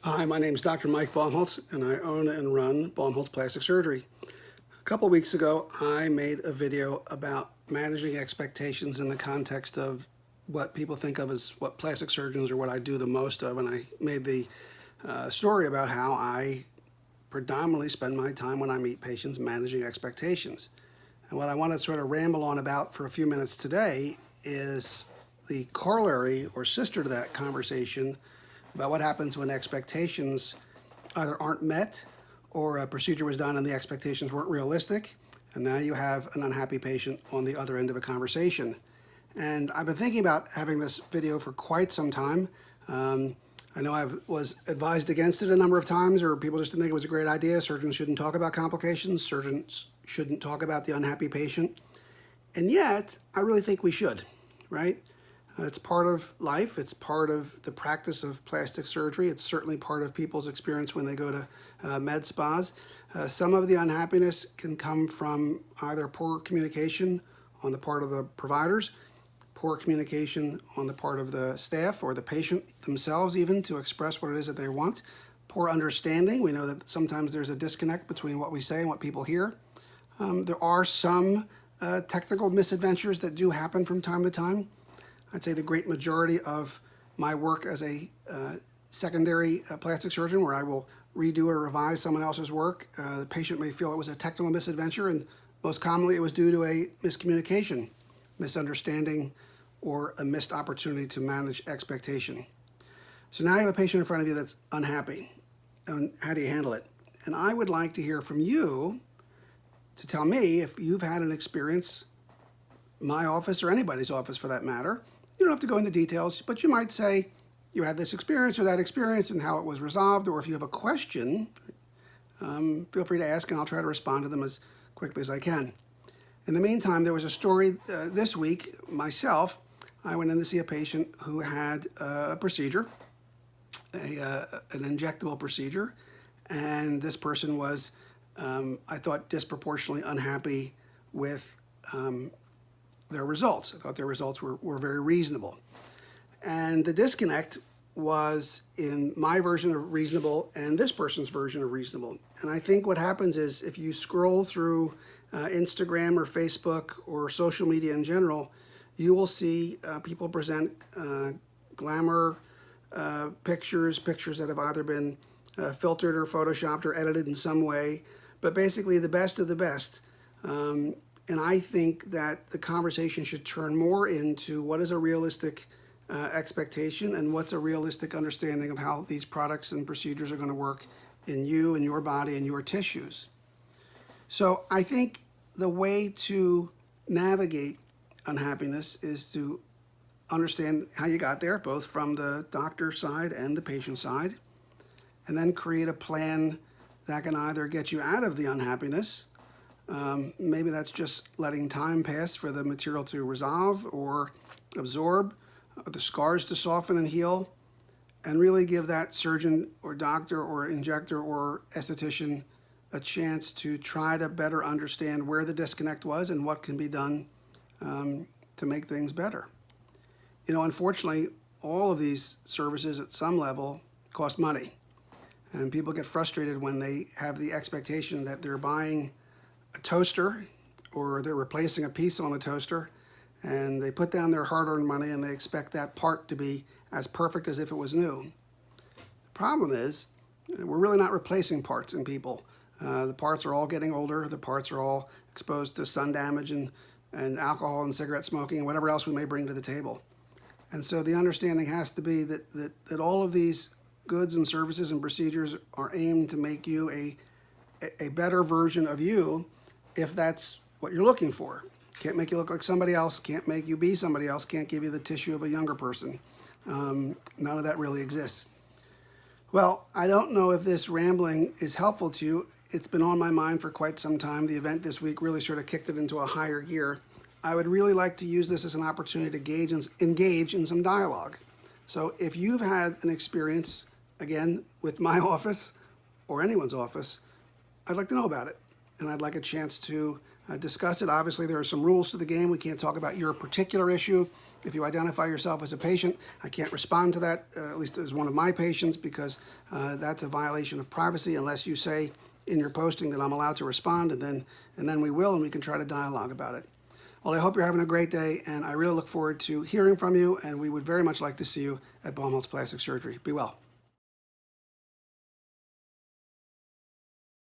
Hi, my name is Dr. Mike Baumholtz, and I own and run Baumholtz Plastic Surgery. A couple weeks ago, I made a video about managing expectations in the context of what people think of as what plastic surgeons or what I do the most of, and I made the story about how I predominantly spend my time when I meet patients managing expectations. And what I want to sort of ramble on about for a few minutes today is the corollary or sister to that conversation about what happens when expectations either aren't met or a procedure was done and the expectations weren't realistic, and now you have an unhappy patient on the other end of a conversation. And I've been thinking about having this video for quite some time. I know I was advised against it a number of times, or people just didn't think it was a great idea. Surgeons shouldn't talk about complications. Surgeons shouldn't talk about the unhappy patient. And yet, I really think we should, right? It's part of life. It's part of the practice of plastic surgery. It's certainly part of people's experience when they go to med spas. Some of the unhappiness can come from either poor communication on the part of the providers, poor communication on the part of the staff or the patient themselves even to express what it is that they want, poor understanding. We know that sometimes there's a disconnect between what we say and what people hear. There are some technical misadventures that do happen from time to time. I'd say the great majority of my work as a secondary plastic surgeon, where I will redo or revise someone else's work, the patient may feel it was a technical misadventure, and most commonly it was due to a miscommunication, misunderstanding, or a missed opportunity to manage expectation. So now you have a patient in front of you that's unhappy, and how do you handle it? And I would like to hear from you to tell me if you've had an experience, my office or anybody's office for that matter. You don't have to go into details, but you might say you had this experience or that experience and how it was resolved, or if you have a question, feel free to ask and I'll try to respond to them as quickly as I can. In the meantime, there was a story this week, myself. I went in to see a patient who had a procedure, an injectable procedure, and this person was, I thought, disproportionately unhappy with their results. I thought their results were very reasonable. And the disconnect was in my version of reasonable and this person's version of reasonable. And I think what happens is if you scroll through Instagram or Facebook or social media in general, you will see people present glamour pictures that have either been filtered or photoshopped or edited in some way, but basically the best of the best. And I think that the conversation should turn more into what is a realistic expectation and what's a realistic understanding of how these products and procedures are going to work in you and your body and your tissues. So I think the way to navigate unhappiness is to understand how you got there, both from the doctor side and the patient side, and then create a plan that can either get you out of the unhappiness. Maybe that's just letting time pass for the material to resolve or absorb, the scars to soften and heal, and really give that surgeon or doctor or injector or esthetician a chance to try to better understand where the disconnect was and what can be done to make things better. You know, unfortunately, all of these services at some level cost money, and people get frustrated when they have the expectation that they're buying a toaster or they're replacing a piece on a toaster, and they put down their hard-earned money and they expect that part to be as perfect as if it was new. The problem is we're really not replacing parts in people. The parts are all getting older. The parts are all exposed to sun damage and alcohol and cigarette smoking and whatever else we may bring to the table. And so the understanding has to be that all of these goods and services and procedures are aimed to make you a better version of you, if that's what you're looking for. Can't make you look like somebody else, can't make you be somebody else, can't give you the tissue of a younger person. None of that really exists. Well, I don't know if this rambling is helpful to you. It's been on my mind for quite some time. The event this week really sort of kicked it into a higher gear. I would really like to use this as an opportunity to engage in some dialogue. So if you've had an experience, again, with my office or anyone's office, I'd like to know about it. And I'd like a chance to discuss it. Obviously, there are some rules to the game. We can't talk about your particular issue. If you identify yourself as a patient, I can't respond to that, at least as one of my patients, because that's a violation of privacy unless you say in your posting that I'm allowed to respond, and then we will, and we can try to dialogue about it. Well, I hope you're having a great day, and I really look forward to hearing from you, and we would very much like to see you at Baumholtz Plastic Surgery. Be well.